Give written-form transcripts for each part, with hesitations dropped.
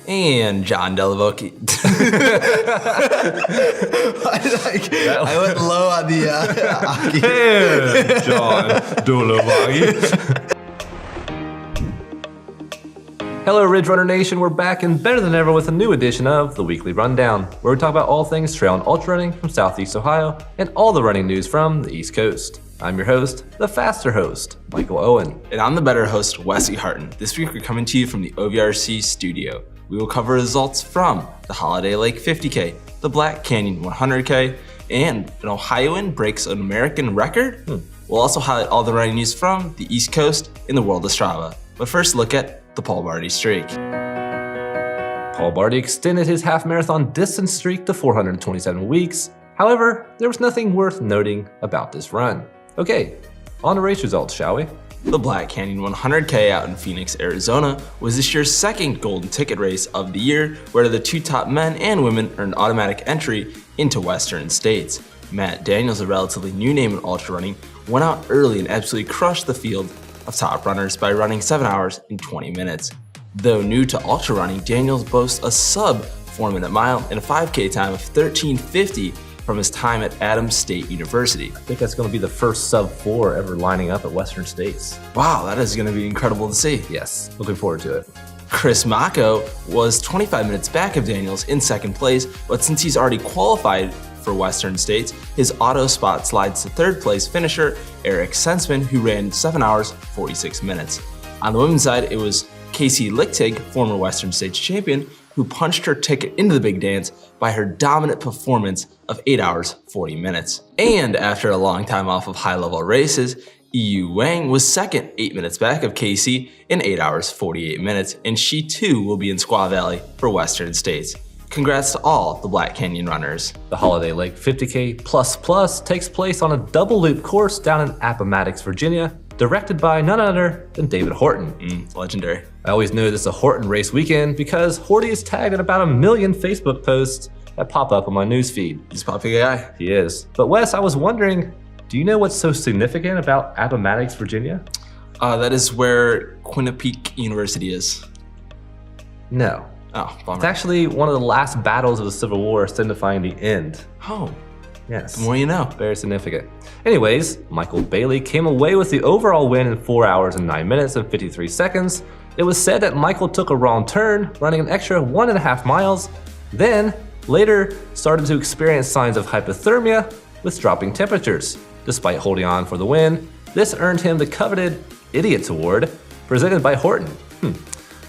And John Delavocchi. I went low on the And John Delavocchi. Hello, Ridge Runner Nation. We're back and better than ever with a new edition of the Weekly Rundown, where we talk about all things trail and ultra running from Southeast Ohio and all the running news from the East Coast. I'm your host, the faster host, Michael Owen. And I'm the better host, Wesley Harton. This week we're coming to you from the OVRC studio. We will cover results from the Holiday Lake 50K, the Black Canyon 100K, and an Ohioan breaks an American record. We'll also highlight all the running news from the East Coast in the world of Strava. But first, look at the Paul Barty streak. Paul Barty extended his half marathon distance streak to 427 weeks. However, there was nothing worth noting about this run. Okay, on to race results, shall we? The Black Canyon 100K out in Phoenix, Arizona was this year's second golden ticket race of the year, where the two top men and women earned automatic entry into Western states. Matt Daniels, a relatively new name in ultra running, went out early and absolutely crushed the field of top runners by running 7 hours and 20 minutes. Though new to ultra running, Daniels boasts a sub 4-minute mile and a 5K time of 13:50 from his time at Adams State University. I think that's going to be the first sub 4 ever lining up at Western States. Wow, that is going to be incredible to see. Yes, looking forward to it. Chris Mako was 25 minutes back of Daniels in second place, but since he's already qualified for Western States, his auto spot slides to third place finisher Eric Sensman, who ran 7 hours 46 minutes. On the women's side, it was Casey Lichtig, former Western States champion, who punched her ticket into the big dance by her dominant performance of 8 hours 40 minutes. And after a long time off of high-level races, EU Wang was second, 8 minutes back of Casey in 8 hours 48 minutes, and she too will be in Squaw Valley for Western States. Congrats to all the Black Canyon runners. The Holiday Lake 50K++ takes place on a double loop course down in Appomattox, Virginia, directed by none other than David Horton. Legendary. I always knew this is a Horton race weekend because Horty is tagged in about 1 million Facebook posts that pop up on my newsfeed. He's a popular guy. He is. But Wes, I was wondering, do you know what's so significant about Appomattox, Virginia? That is where Quinnipiac University is. No. Oh, bummer. It's actually one of the last battles of the Civil War signifying the end. Oh. Yes. The more you know. Very significant. Anyways, Michael Bailey came away with the overall win in 4 hours and 9 minutes and 53 seconds. It was said that Michael took a wrong turn, running an extra 1.5 miles, then later started to experience signs of hypothermia with dropping temperatures. Despite holding on for the win, this earned him the coveted Idiots Award presented by Horton.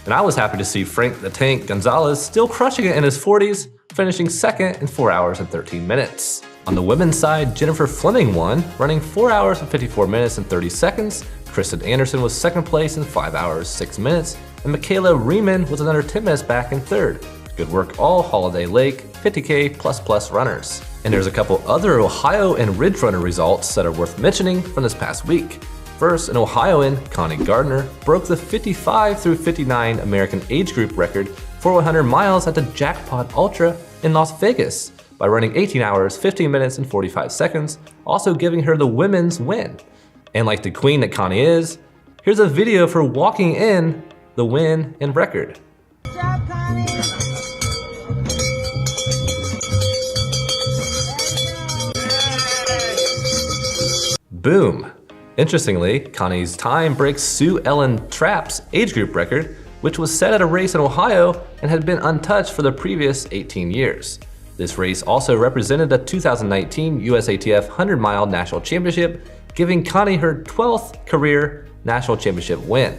And I was happy to see Frank the Tank Gonzalez still crushing it in his 40s, finishing second in 4 hours and 13 minutes. On the women's side, Jennifer Fleming won, running 4 hours and 54 minutes and 30 seconds. Kristen Anderson was second place in 5 hours, 6 minutes. And Michaela Riemann was another 10 minutes back in third. Good work all Holiday Lake 50K++ runners. And there's a couple other Ohio and Ridge Runner results that are worth mentioning from this past week. First, an Ohioan, Connie Gardner, broke the 55 through 59 American age group record for 100 miles at the Jackpot Ultra in Las Vegas by running 18 hours, 15 minutes, and 45 seconds, also giving her the women's win. And like the queen that Connie is, here's a video for walking in the win and record. Good job, Connie. Boom. Interestingly, Connie's time breaks Sue Ellen Trapp's age group record, which was set at a race in Ohio and had been untouched for the previous 18 years. This race also represented the 2019 USATF 100-mile national championship, giving Connie her 12th career national championship win.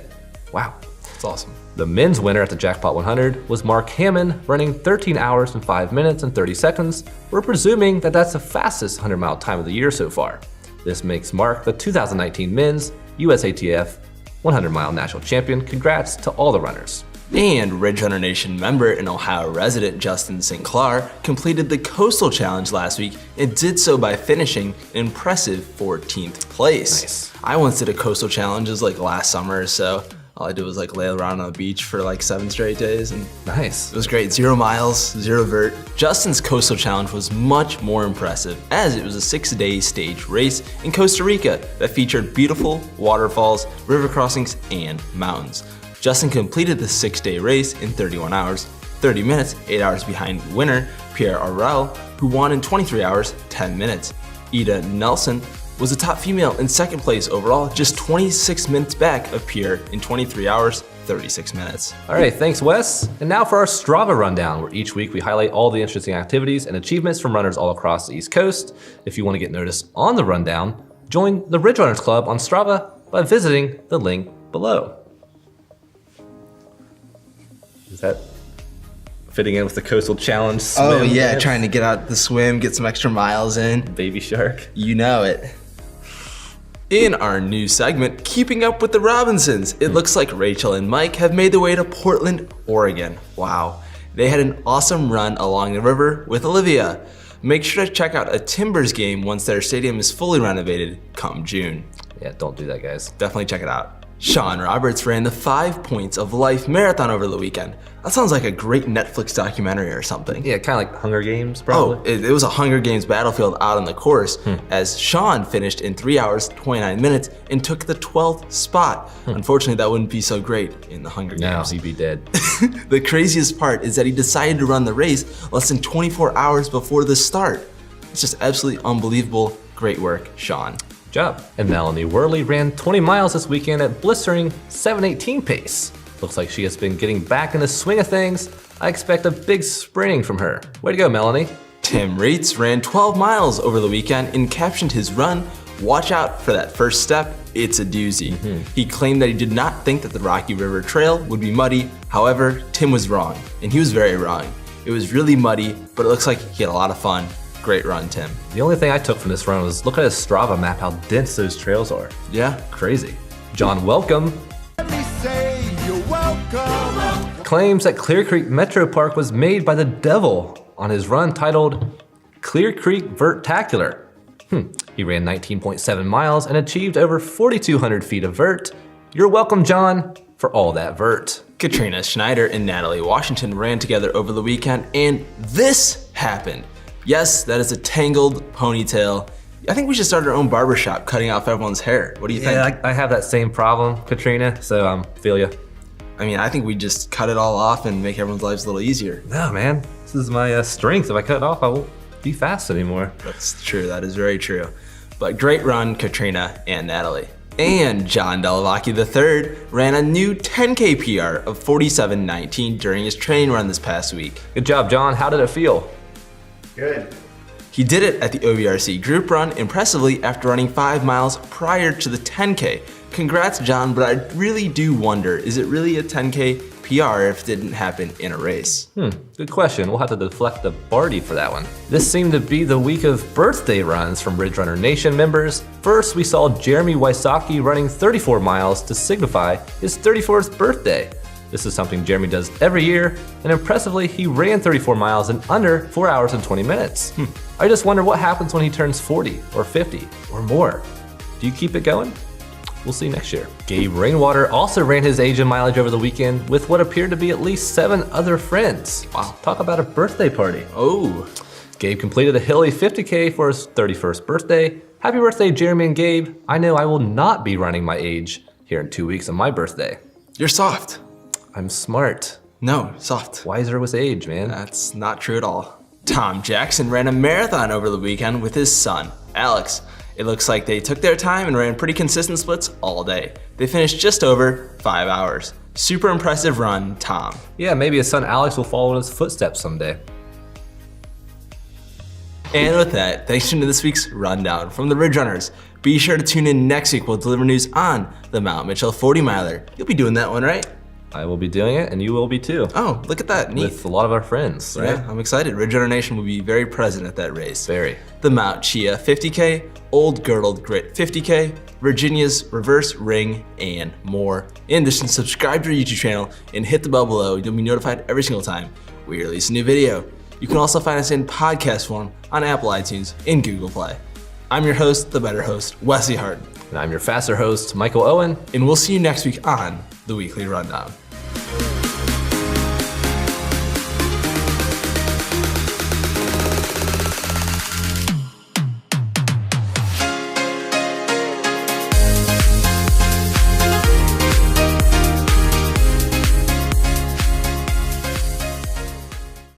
Wow. That's awesome. The men's winner at the Jackpot 100 was Mark Hammond, running 13 hours and 5 minutes and 30 seconds. We're presuming that that's the fastest 100-mile time of the year so far. This makes Mark the 2019 men's USATF 100-mile national champion. Congrats to all the runners. And Ridge Runner Nation member and Ohio resident Justin St. Clair completed the Coastal Challenge last week and did so by finishing an impressive 14th place. Nice. I once did a Coastal Challenges like last summer or so. All I did was like lay around on the beach for like 7 straight days, and Nice. it was great. 0 miles, 0 vert. Justin's Coastal Challenge was much more impressive as it was a 6-day stage race in Costa Rica that featured beautiful waterfalls, river crossings, and mountains. Justin completed the 6-day race in 31 hours, 30 minutes, 8 hours behind winner Pierre Aurel, who won in 23 hours, 10 minutes. Ida Nelson was the top female in second place overall, just 26 minutes back of Pierre in 23 hours, 36 minutes. All right, thanks, Wes. And now for our Strava rundown, where each week we highlight all the interesting activities and achievements from runners all across the East Coast. If you want to get noticed on the rundown, join the Ridge Runners Club on Strava by visiting the link below. Is that fitting in with the Coastal Challenge swim? Oh yeah, dance? trying to get out the swim, get some extra miles in. Baby shark. You know it. In our new segment, Keeping Up with the Robinsons, it looks like Rachel and Mike have made their way to Portland, Oregon. Wow. They had an awesome run along the river with Olivia. Make sure to check out a Timbers game once their stadium is fully renovated come June. Yeah, don't do that, guys. Definitely check it out. Sean Roberts ran the 5 Points of Life marathon over the weekend. That sounds like a great Netflix documentary or something. Yeah, kind of like Hunger Games, probably. Oh, it was a Hunger Games battlefield out on the course, as Sean finished in 3 hours, 29 minutes, and took the 12th spot. Unfortunately, that wouldn't be so great in the Hunger No, Games. he'd be dead. The craziest part is that he decided to run the race less than 24 hours before the start. It's just absolutely unbelievable. Great work, Sean. Job. And Melanie Worley ran 20 miles this weekend at blistering 7:18 pace. Looks like she has been getting back in the swing of things. I expect a big spring from her. Way to go, Melanie. Tim Reitz ran 12 miles over the weekend and captioned his run, "Watch out for that first step, it's a doozy." He claimed that he did not think that the Rocky River Trail would be muddy. However, Tim was wrong, and he was very wrong. It was really muddy, but it looks like he had a lot of fun. Great run, Tim. The only thing I took from this run was look at his Strava map, how dense those trails are. Yeah. Crazy. John Welcome Let me say you're welcome. claims that Clear Creek Metro Park was made by the devil on his run titled Clear Creek Vertacular. He ran 19.7 miles and achieved over 4,200 feet of vert. You're welcome, John, for all that vert. Katrina Schneider and Natalie Washington ran together over the weekend, and this happened. Yes, that is a tangled ponytail. I think we should start our own barbershop cutting off everyone's hair. What do you think? Yeah, I have that same problem, Katrina, so feel ya. I mean, I think we just cut it all off and make everyone's lives a little easier. No, man, this is my strength. If I cut it off, I won't be fast anymore. That's true, that is very true. But great run, Katrina and Natalie. And John Delavacchi III ran a new 10K PR of 47:19 during his training run this past week. Good job, John. How did it feel? Good. He did it at the OVRC group run impressively after running 5 miles prior to the 10K. Congrats, John, but I really do wonder, is it really a 10K PR if it didn't happen in a race? Good question. We'll have to deflect the Barty for that one. This seemed to be the week of birthday runs from Ridge Runner Nation members. First, we saw Jeremy Wysocki running 34 miles to signify his 34th birthday. This is something Jeremy does every year, and impressively, he ran 34 miles in under 4 hours and 20 minutes. I just wonder what happens when he turns 40 or 50 or more. Do you keep it going? We'll see next year. Gabe Rainwater also ran his age and mileage over the weekend with what appeared to be at least 7 other friends. Wow, talk about a birthday party. Oh, Gabe completed a hilly 50K for his 31st birthday. Happy birthday, Jeremy and Gabe. I know I will not be running my age here in 2 weeks on my birthday. you're soft. I'm smart. No, soft. Wiser with age, man. That's not true at all. Tom Jackson ran a marathon over the weekend with his son, Alex. It looks like they took their time and ran pretty consistent splits all day. They finished just over 5 hours. Super impressive run, Tom. Yeah, maybe his son Alex will follow in his footsteps someday. And with that, thanks for tuning to this week's rundown from the Ridge Runners. Be sure to tune in next week. We'll deliver news on the Mount Mitchell 40 miler. You'll be doing that one, right? I will be doing it, and you will be too. Oh, look at that, neat. With a lot of our friends, right? Yeah, I'm excited. Ridge Runner Nation will be very present at that race. Very. The Mount Chia 50K, Old Girdled Grit 50K, Virginia's Reverse Ring, and more. In addition, subscribe to our YouTube channel and hit the bell below. You'll be notified every single time we release a new video. You can also find us in podcast form on Apple iTunes and Google Play. I'm your host, the better host, Wesley Hart. And I'm your faster host, Michael Owen. And we'll see you next week on the Weekly Rundown.